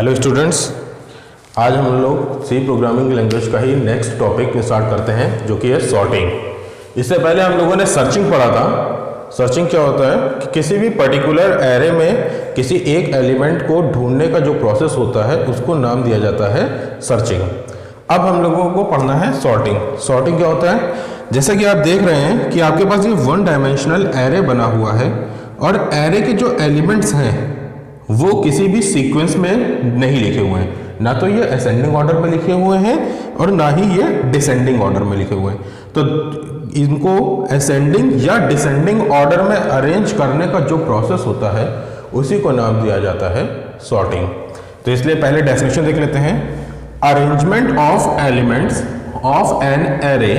Hello students, आज हम लोग सी प्रोग्रामिंग लैंग्वेज का ही नेक्स्ट टॉपिक स्टार्ट करते हैं जो कि है सॉर्टिंग। इससे पहले हम लोगों ने सर्चिंग पढ़ा था। सर्चिंग क्या होता है कि किसी भी पर्टिकुलर एरे में किसी एक एलिमेंट को ढूंढने का जो प्रोसेस होता है उसको नाम दिया जाता है सर्चिंग। अब हम लोगों को पढ़ना है सॉर्टिंग। सॉर्टिंग क्या होता है, जैसा कि आप देख रहे हैं कि आपके पास ये वन डायमेंशनल एरे बना हुआ है और एरे के जो एलिमेंट्स हैं वो किसी भी सीक्वेंस में नहीं लिखे हुए हैं, ना तो ये असेंडिंग ऑर्डर में लिखे हुए हैं और ना ही ये डिसेंडिंग ऑर्डर में लिखे हुए हैं। तो इनको असेंडिंग या डिसेंडिंग ऑर्डर में अरेंज करने का जो प्रोसेस होता है उसी को नाम दिया जाता है सॉर्टिंग। तो इसलिए पहले डेफिनेशन देख लेते हैं। Arrangement of elements of an array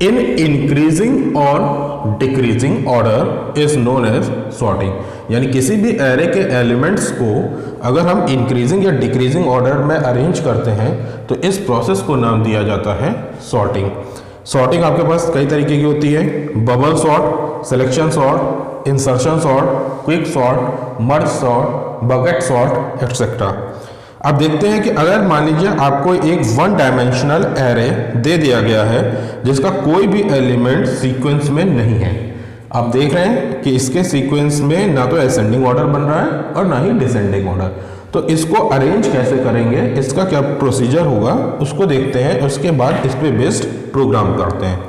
in increasing और decreasing order is known as sorting. यानी किसी भी एरे के एलिमेंट्स को अगर हम इंक्रीजिंग या डिक्रीजिंग ऑर्डर में अरेंज करते हैं तो इस प्रोसेस को नाम दिया जाता है सॉर्टिंग। सॉर्टिंग आपके पास कई तरीके की होती है, bubble sort, selection sort, insertion sort, quick sort, merge sort, bucket sort etcetera. अब देखते हैं कि अगर मान लीजिए आपको एक वन डायमेंशनल एरे दे दिया गया है जिसका कोई भी एलिमेंट सीक्वेंस में नहीं है। आप देख रहे हैं कि इसके सीक्वेंस में ना तो असेंडिंग ऑर्डर बन रहा है और ना ही डिसेंडिंग ऑर्डर। तो इसको अरेंज कैसे करेंगे, इसका क्या प्रोसीजर होगा उसको देखते हैं, उसके बाद इस पर बेस्ड प्रोग्राम करते हैं।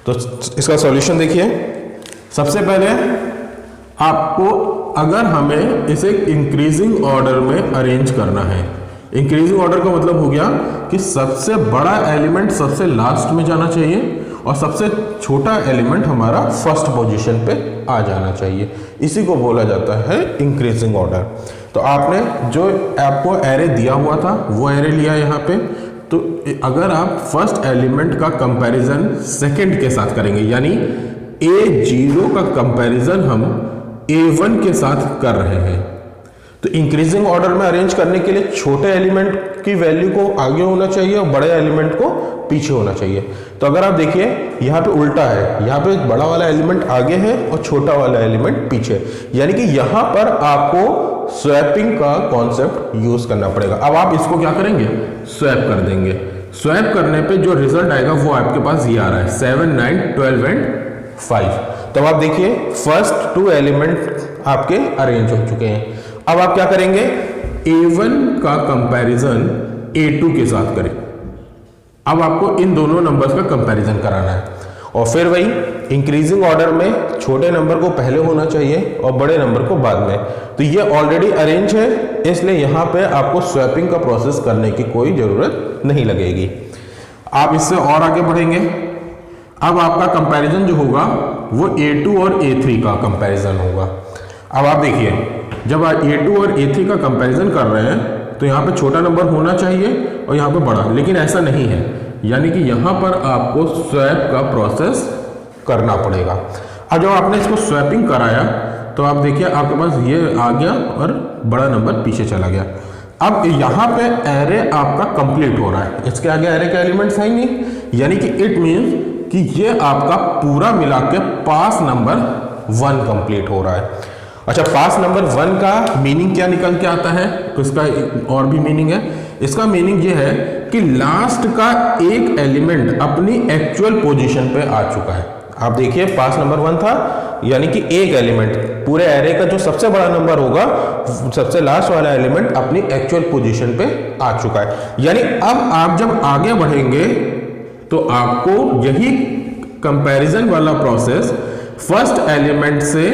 तो इसका सॉल्यूशन देखिए। सबसे पहले आपको अगर हमें इसे इंक्रीजिंग ऑर्डर में अरेंज करना है, इंक्रीजिंग ऑर्डर का मतलब हो गया कि सबसे बड़ा एलिमेंट सबसे लास्ट में जाना चाहिए और सबसे छोटा एलिमेंट हमारा फर्स्ट पोजीशन पे आ जाना चाहिए। इसी को बोला जाता है इंक्रीजिंग ऑर्डर। तो आपने जो आपको एरे दिया हुआ था वो एरे लिया यहाँ पे। तो अगर आप फर्स्ट एलिमेंट का कंपैरिजन सेकंड के साथ करेंगे, यानी A0 का कंपैरिजन हम A1 के साथ कर रहे हैं, तो इंक्रीजिंग ऑर्डर में अरेंज करने के लिए छोटे एलिमेंट की वैल्यू को आगे होना चाहिए और बड़े एलिमेंट को पीछे होना चाहिए। तो अगर आप देखिए यहाँ पे उल्टा है, यहाँ पे बड़ा वाला एलिमेंट आगे है और छोटा वाला एलिमेंट पीछे, यानी कि यहाँ पर आपको स्वैपिंग का कॉन्सेप्ट यूज करना पड़ेगा। अब आप इसको क्या करेंगे, स्वैप कर देंगे। स्वैप करने पे जो रिजल्ट आएगा वो आपके पास ये आ रहा है 7, 9, 12 एंड 5। तब आप देखिए फर्स्ट टू एलिमेंट आपके अरेंज हो चुके हैं। अब आप क्या करेंगे, A1 का कंपैरिजन A2 के साथ करें। अब आपको इन दोनों नंबर्स का कंपैरिजन कराना है और फिर वही इंक्रीजिंग ऑर्डर में छोटे नंबर को पहले होना चाहिए और बड़े नंबर को बाद में। तो ये ऑलरेडी अरेंज है, इसलिए यहां पे आपको स्वैपिंग का प्रोसेस करने की कोई जरूरत नहीं लगेगी। आप इससे और आगे बढ़ेंगे। अब आपका कंपैरिजन जो होगा वो A2 और A3 का कंपैरिजन होगा। अब आप देखिए, जब आप A2 और A3 का कंपैरिजन कर रहे हैं तो यहाँ पे छोटा नंबर होना चाहिए और यहाँ पे बड़ा, लेकिन ऐसा नहीं है, यानी कि यहाँ पर आपको स्वैप का प्रोसेस करना पड़ेगा। अब जब आपने इसको स्वैपिंग कराया तो आप देखिए आपके पास ये आ गया और बड़ा नंबर पीछे चला गया। अब यहाँ पे एरे आपका कंप्लीट हो रहा है, इसके आगे एरे के एलिमेंट्स है ही नहीं, यानी कि इट मीन्स कि ये आपका पूरा मिला के पास नंबर 1 कंप्लीट हो रहा है। अच्छा, पास नंबर 1 का मीनिंग क्या निकल के आता है, तो इसका और भी मीनिंग है। इसका मीनिंग ये है कि लास्ट का एक एलिमेंट अपनी एक्चुअल पोजीशन पे आ चुका है। आप देखिए पास नंबर 1 था, यानी कि एक एलिमेंट पूरे एरे का जो सबसे बड़ा नंबर होगा, सबसे लास्ट वाला एलिमेंट अपनी एक्चुअल पोजीशन पे आ चुका है। यानी अब आप जब आगे बढ़ेंगे तो आपको यही कंपैरिजन वाला प्रोसेस फर्स्ट एलिमेंट से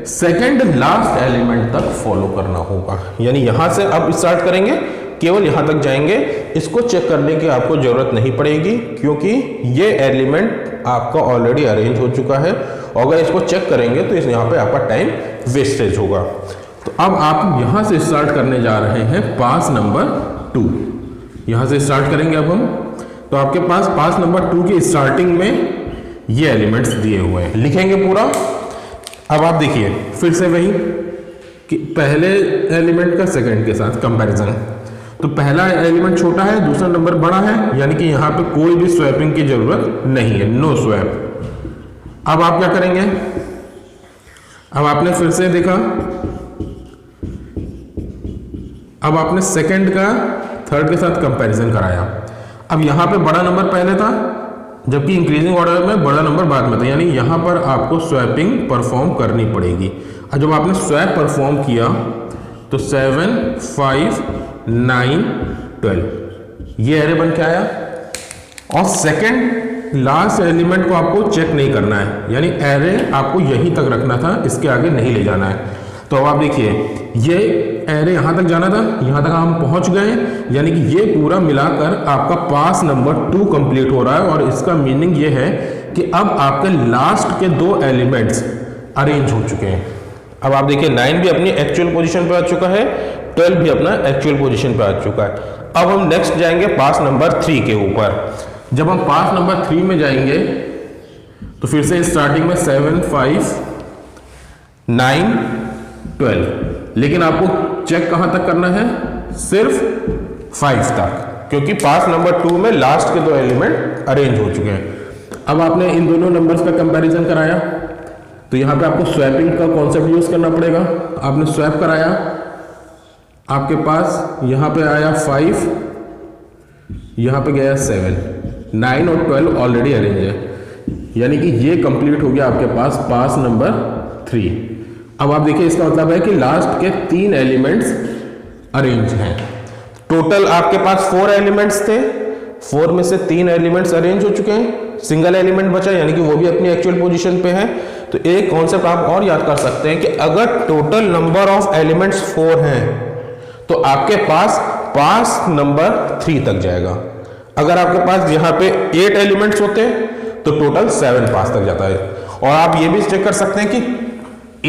सेकंड लास्ट एलिमेंट तक फॉलो करना होगा। यानी यहां से अब स्टार्ट करेंगे, केवल यहां तक जाएंगे, इसको चेक करने की आपको जरूरत नहीं पड़ेगी क्योंकि ये एलिमेंट आपका ऑलरेडी अरेंज हो चुका है। और अगर इसको चेक करेंगे तो यहाँ पे आपका टाइम वेस्टेज होगा। तो अब आप यहां से स्टार्ट करने जा रहे हैं पास नंबर 2। यहां से स्टार्ट करेंगे अब हम, तो आपके पास पास नंबर 2 की स्टार्टिंग में ये एलिमेंट्स दिए हुए हैं, लिखेंगे पूरा। अब आप देखिए फिर से वही कि पहले एलिमेंट का सेकंड के साथ कंपैरिजन। तो पहला एलिमेंट छोटा है, दूसरा नंबर बड़ा है, यानी कि यहाँ पे कोई भी स्वैपिंग की जरूरत नहीं है, नो स्वैप। अब आप क्या करेंगे, अब आपने फिर से देखा अब आपने सेकंड का थर्ड के साथ कंपैरिजन कराया। अब यहाँ पे बड़ा नंबर पहले था, जबकि इंक्रीजिंग ऑर्डर में बड़ा नंबर बाद में था, यानी यहाँ पर आपको स्वैपिंग परफॉर्म करनी पड़ेगी। और जब आपने स्वैप परफॉर्म किया तो 7, 5, 9, 12 ये एरे बन के आया। और सेकंड लास्ट एलिमेंट को आपको चेक नहीं करना है, यानी एरे आपको यहीं तक रखना था, इसके आगे नहीं ले जाना है। तो अब आप देखिए ये एरे यहाँ तक जाना था, यहाँ तक हम पहुँच गए, यानी कि ये पूरा मिलाकर आपका पास नंबर 2 कंप्लीट हो रहा है। और इसका मीनिंग ये है कि अब आपके लास्ट के 2 एलिमेंट्स अरेंज हो चुके हैं। अब आप देखिए 9 भी अपनी एक्चुअल पोजीशन पे आ चुका है, 12 भी अपना एक्चुअल पोजीशन पे आ चुका है। अब हम नेक्स्ट जाएंगे पास नंबर 3 के ऊपर। जब हम पास नंबर 3 में जाएंगे तो फिर से स्टार्टिंग में 7, 5, 9, 12, लेकिन आपको चेक कहां तक करना है, सिर्फ 5 तक, क्योंकि पास नंबर 2 में लास्ट के 2 एलिमेंट अरेंज हो चुके हैं। अब आपने इन दोनों नंबर्स का कंपैरिजन कराया तो यहां पे आपको स्वैपिंग का कॉन्सेप्ट यूज करना पड़ेगा। आपने स्वैप कराया, आपके पास यहां पे आया 5, यहां पे गया 7, 9 और 12 ऑलरेडी अरेंज है, यानी कि ये कंप्लीट हो गया आपके पास नंबर 3। अब आप देखिए इसका मतलब है कि लास्ट के 3 एलिमेंट्स अरेंज हैं। टोटल आपके पास 4 एलिमेंट्स थे, 4 में से 3 एलिमेंट्स अरेंज हो चुके हैं, सिंगल एलिमेंट बचा, यानी कि वो भी अपनी एक्चुअल पोजीशन पे है। तो एक कॉन्सेप्ट आप और याद कर सकते हैं कि अगर टोटल नंबर ऑफ एलिमेंट्स 4 हैं तो आपके पास नंबर 3 तक जाएगा। अगर आपके पास यहाँ पे 8 एलिमेंट्स होते तो टोटल 7 पास तक जाता है। और आप ये भी चेक कर सकते हैं कि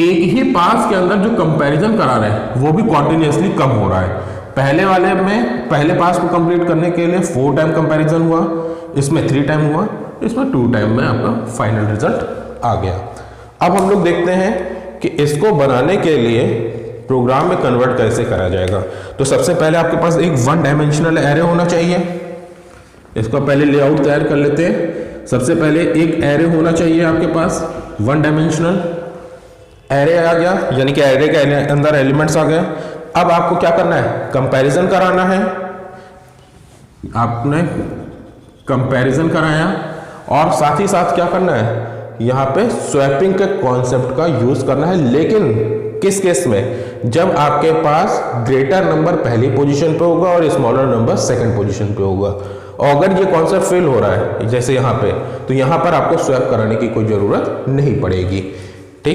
एक ही पास के अंदर जो कंपैरिजन करा रहे हैं वो भी कॉन्टिन्यूसली कम हो रहा है। पहले वाले में पहले पास को कंप्लीट करने के लिए 4 टाइम कंपैरिजन हुआ, इसमें 3 टाइम हुआ, इसमें 2 टाइम में आपका फाइनल रिजल्ट आ गया। अब हम लोग देखते हैं कि इसको बनाने के लिए प्रोग्राम में कन्वर्ट कैसे करा जाएगा। तो सबसे पहले आपके पास एक 1 डायमेंशनल एरे होना चाहिए। इसको पहले लेआउट तैयार कर लेते हैं। सबसे पहले एक एरे होना चाहिए आपके पास 1 डायमेंशनल एरे आ गया, यानी कि एरे के अंदर एलिमेंट्स आ गए। अब आपको क्या करना है, कंपैरिजन कराना है। आपने कंपैरिजन कराया और साथ ही साथ क्या करना है, यहाँ पे स्वैपिंग के कॉन्सेप्ट का यूज करना है। लेकिन किस केस में, जब आपके पास ग्रेटर नंबर पहली पोजीशन पे होगा और स्मॉलर नंबर सेकंड पोजीशन पे होगा। और अगर ये कॉन्सेप्ट फेल हो रहा है जैसे यहाँ पे, तो यहाँ पर आपको स्वैप कराने की कोई जरूरत नहीं पड़ेगी।